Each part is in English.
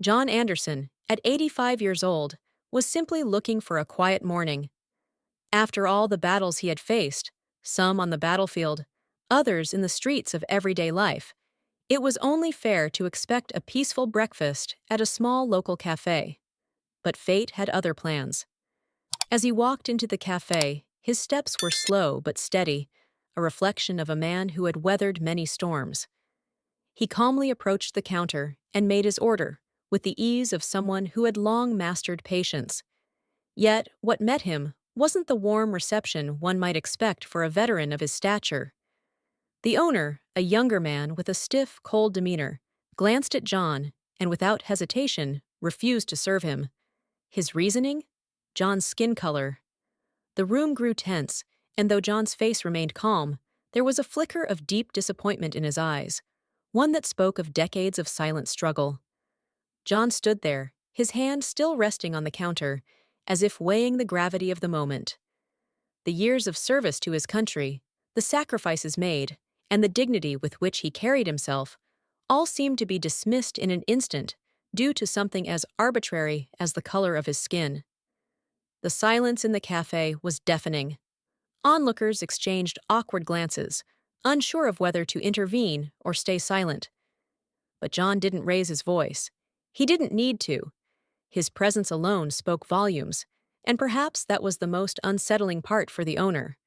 John Anderson, at 85 years old, was simply looking for a quiet morning. After all the battles he had faced, some on the battlefield, others in the streets of everyday life, it was only fair to expect a peaceful breakfast at a small local cafe. But fate had other plans. As he walked into the cafe, his steps were slow but steady, a reflection of a man who had weathered many storms. He calmly approached the counter and made his order, with the ease of someone who had long mastered patience. Yet, what met him wasn't the warm reception one might expect for a veteran of his stature. The owner, a younger man with a stiff, cold demeanor, glanced at John and, without hesitation, refused to serve him. His reasoning? John's skin color. The room grew tense, and though John's face remained calm, there was a flicker of deep disappointment in his eyes, one that spoke of decades of silent struggle. John stood there, his hand still resting on the counter, as if weighing the gravity of the moment. The years of service to his country, the sacrifices made, and the dignity with which he carried himself, all seemed to be dismissed in an instant due to something as arbitrary as the color of his skin. The silence in the cafe was deafening. Onlookers exchanged awkward glances, unsure of whether to intervene or stay silent. But John didn't raise his voice. He didn't need to. His presence alone spoke volumes, and perhaps that was the most unsettling part for the owner.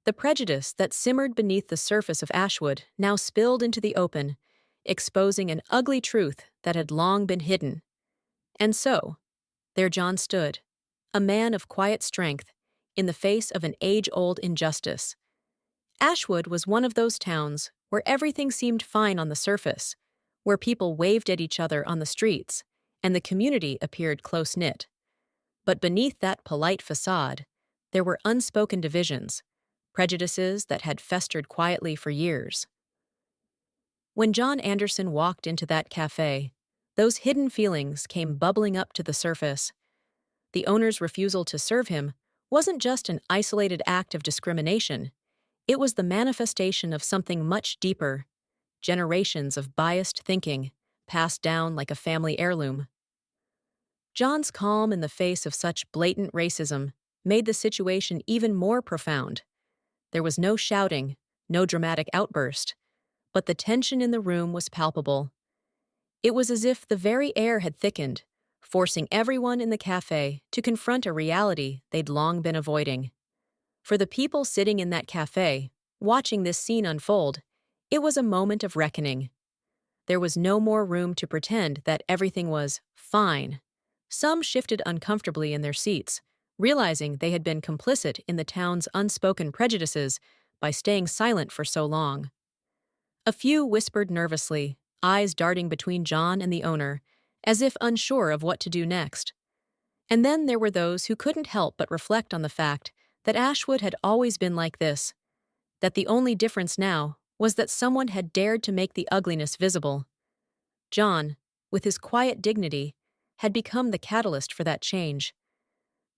The prejudice that simmered beneath the surface of Ashwood now spilled into the open, exposing an ugly truth that had long been hidden. And so, there John stood, a man of quiet strength, in the face of an age-old injustice. Ashwood was one of those towns where everything seemed fine on the surface, where people waved at each other on the streets, and the community appeared close-knit. But beneath that polite facade, there were unspoken divisions, prejudices that had festered quietly for years. When John Anderson walked into that cafe, those hidden feelings came bubbling up to the surface. The owner's refusal to serve him wasn't just an isolated act of discrimination. It was the manifestation of something much deeper, generations of biased thinking, passed down like a family heirloom. John's calm in the face of such blatant racism made the situation even more profound. There was no shouting, no dramatic outburst, but the tension in the room was palpable. It was as if the very air had thickened, forcing everyone in the cafe to confront a reality they'd long been avoiding. For the people sitting in that cafe, watching this scene unfold, it was a moment of reckoning. There was no more room to pretend that everything was fine. Some shifted uncomfortably in their seats, realizing they had been complicit in the town's unspoken prejudices by staying silent for so long. A few whispered nervously, eyes darting between John and the owner, as if unsure of what to do next. And then there were those who couldn't help but reflect on the fact that Ashwood had always been like this, that the only difference now was that someone had dared to make the ugliness visible. John, with his quiet dignity, had become the catalyst for that change.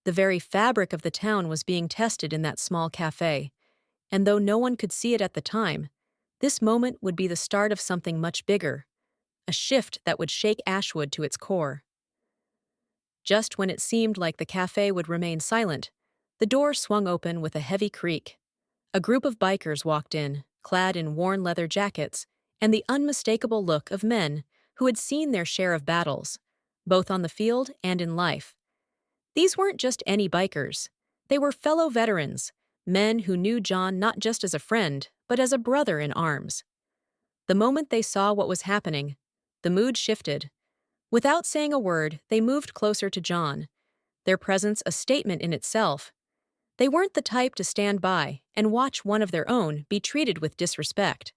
The very fabric of the town was being tested in that small cafe, and though no one could see it at the time, this moment would be the start of something much bigger, a shift that would shake Ashwood to its core. Just when it seemed like the cafe would remain silent, the door swung open with a heavy creak. A group of bikers walked in, clad in worn leather jackets, and the unmistakable look of men who had seen their share of battles, both on the field and in life. These weren't just any bikers. They were fellow veterans, men who knew John not just as a friend, but as a brother in arms. The moment they saw what was happening, the mood shifted. Without saying a word, they moved closer to John, their presence a statement in itself. They weren't the type to stand by and watch one of their own be treated with disrespect.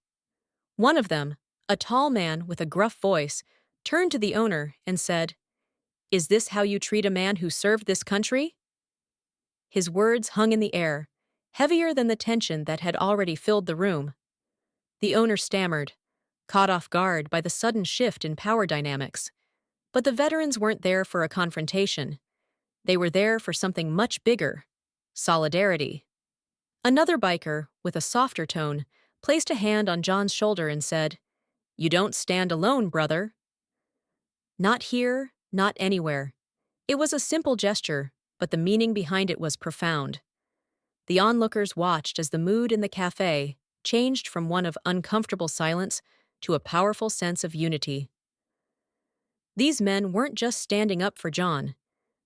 One of them, a tall man with a gruff voice, turned to the owner and said, "Is this how you treat a man who served this country?" His words hung in the air, heavier than the tension that had already filled the room. The owner stammered, caught off guard by the sudden shift in power dynamics. But the veterans weren't there for a confrontation. They were there for something much bigger: solidarity. Another biker, with a softer tone, placed a hand on John's shoulder and said, "You don't stand alone, brother." Not here, not anywhere. It was a simple gesture, but the meaning behind it was profound. The onlookers watched as the mood in the cafe changed from one of uncomfortable silence to a powerful sense of unity. These men weren't just standing up for John,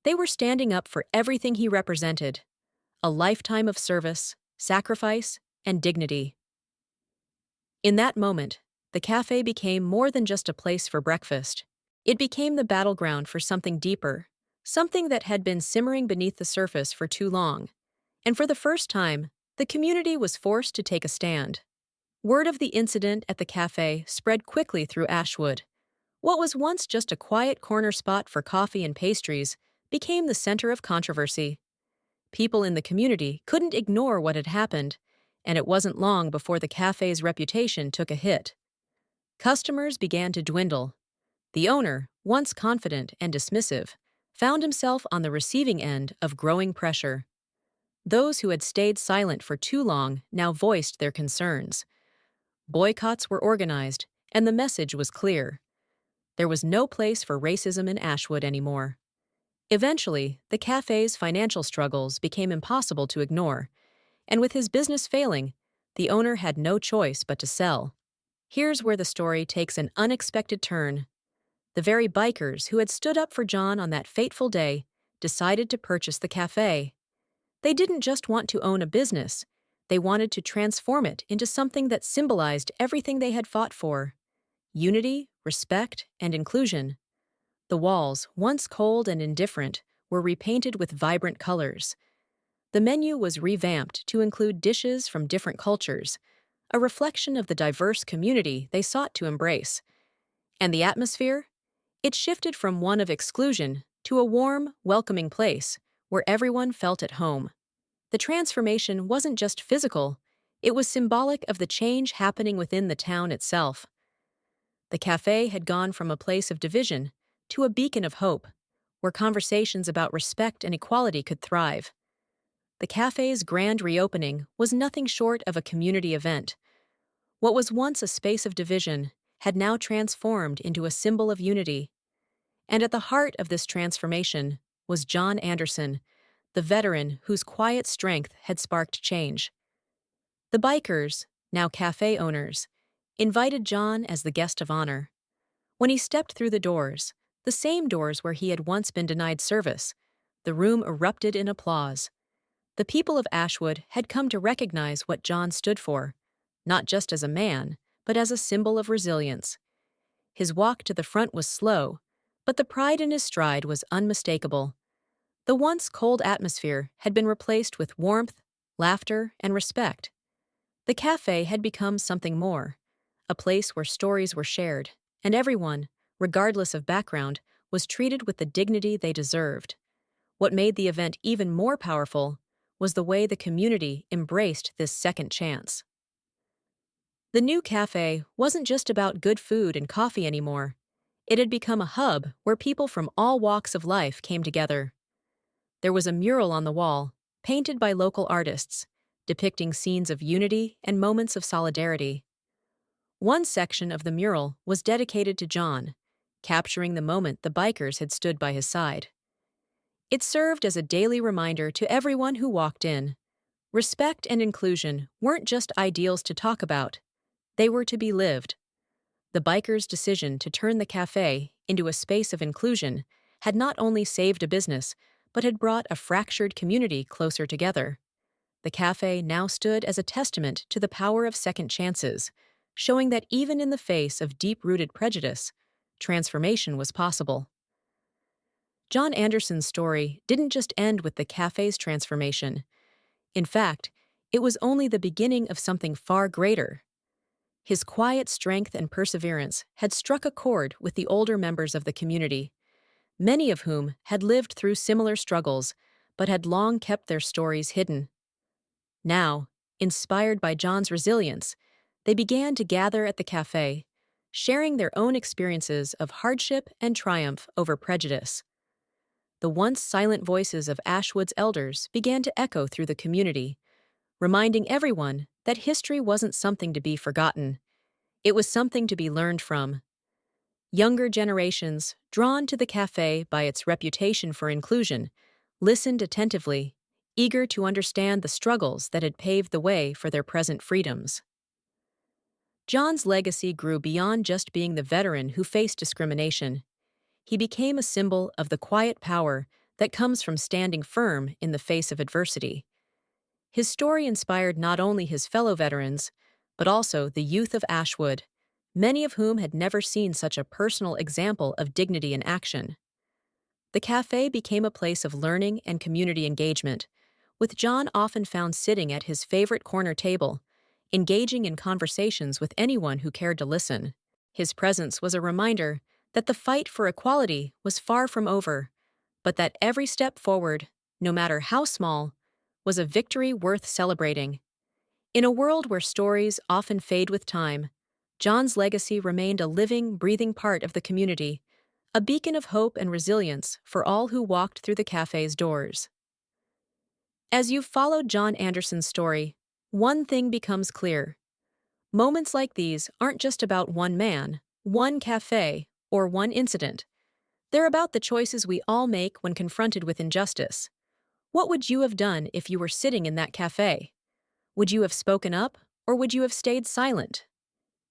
they were standing up for everything he represented: a lifetime of service, sacrifice, and dignity. In that moment, the cafe became more than just a place for breakfast. It became the battleground for something deeper, something that had been simmering beneath the surface for too long. And for the first time, the community was forced to take a stand. Word of the incident at the cafe spread quickly through Ashwood. What was once just a quiet corner spot for coffee and pastries became the center of controversy. People in the community couldn't ignore what had happened, and it wasn't long before the cafe's reputation took a hit. Customers began to dwindle. The owner, once confident and dismissive, found himself on the receiving end of growing pressure. Those who had stayed silent for too long now voiced their concerns. Boycotts were organized, and the message was clear. There was no place for racism in Ashwood anymore. Eventually, the cafe's financial struggles became impossible to ignore, and with his business failing, the owner had no choice but to sell. Here's where the story takes an unexpected turn. The very bikers who had stood up for John on that fateful day decided to purchase the cafe. They didn't just want to own a business, they wanted to transform it into something that symbolized everything they had fought for: unity, respect, and inclusion. The walls, once cold and indifferent, were repainted with vibrant colors. The menu was revamped to include dishes from different cultures, a reflection of the diverse community they sought to embrace. And the atmosphere? It shifted from one of exclusion to a warm, welcoming place where everyone felt at home. The transformation wasn't just physical, it was symbolic of the change happening within the town itself. The cafe had gone from a place of division to a beacon of hope, where conversations about respect and equality could thrive. The cafe's grand reopening was nothing short of a community event. What was once a space of division had now transformed into a symbol of unity. And at the heart of this transformation was John Anderson, the veteran whose quiet strength had sparked change. The bikers, now cafe owners, invited John as the guest of honor. When he stepped through the doors, the same doors where he had once been denied service, the room erupted in applause. The people of Ashwood had come to recognize what John stood for, not just as a man, but as a symbol of resilience. His walk to the front was slow, but the pride in his stride was unmistakable. The once cold atmosphere had been replaced with warmth, laughter, and respect. The cafe had become something more, a place where stories were shared, and everyone, regardless of background, was treated with the dignity they deserved. What made the event even more powerful was the way the community embraced this second chance. The new cafe wasn't just about good food and coffee anymore. It had become a hub where people from all walks of life came together. There was a mural on the wall, painted by local artists, depicting scenes of unity and moments of solidarity. One section of the mural was dedicated to John, capturing the moment the bikers had stood by his side. It served as a daily reminder to everyone who walked in. Respect and inclusion weren't just ideals to talk about, they were to be lived. The bikers' decision to turn the cafe into a space of inclusion had not only saved a business, but had brought a fractured community closer together. The cafe now stood as a testament to the power of second chances, showing that even in the face of deep-rooted prejudice, transformation was possible. John Anderson's story didn't just end with the cafe's transformation. In fact, it was only the beginning of something far greater. His quiet strength and perseverance had struck a chord with the older members of the community, many of whom had lived through similar struggles but had long kept their stories hidden. Now, inspired by John's resilience, they began to gather at the cafe, sharing their own experiences of hardship and triumph over prejudice. The once silent voices of Ashwood's elders began to echo through the community, reminding everyone that history wasn't something to be forgotten. It was something to be learned from. Younger generations, drawn to the café by its reputation for inclusion, listened attentively, eager to understand the struggles that had paved the way for their present freedoms. John's legacy grew beyond just being the veteran who faced discrimination. He became a symbol of the quiet power that comes from standing firm in the face of adversity. His story inspired not only his fellow veterans, but also the youth of Ashwood, many of whom had never seen such a personal example of dignity in action. The cafe became a place of learning and community engagement, with John often found sitting at his favorite corner table, engaging in conversations with anyone who cared to listen. His presence was a reminder that the fight for equality was far from over, but that every step forward, no matter how small, was a victory worth celebrating. In a world where stories often fade with time, John's legacy remained a living, breathing part of the community, a beacon of hope and resilience for all who walked through the cafe's doors. As you've followed John Anderson's story, one thing becomes clear. Moments like these aren't just about one man, one cafe, or one incident. They're about the choices we all make when confronted with injustice. What would you have done if you were sitting in that cafe? Would you have spoken up, or would you have stayed silent?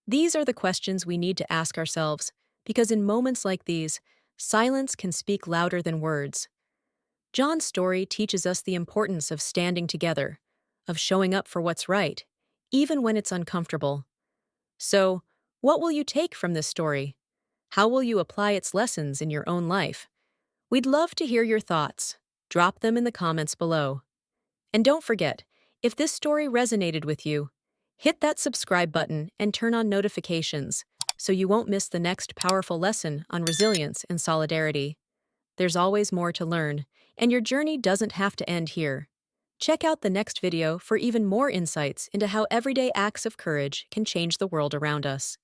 These are the questions we need to ask ourselves, because in moments like these, silence can speak louder than words. John's story teaches us the importance of standing together, of showing up for what's right, even when it's uncomfortable. So, what will you take from this story? How will you apply its lessons in your own life? We'd love to hear your thoughts. Drop them in the comments below. And don't forget, if this story resonated with you, hit that subscribe button and turn on notifications so you won't miss the next powerful lesson on resilience and solidarity. There's always more to learn, and your journey doesn't have to end here. Check out the next video for even more insights into how everyday acts of courage can change the world around us.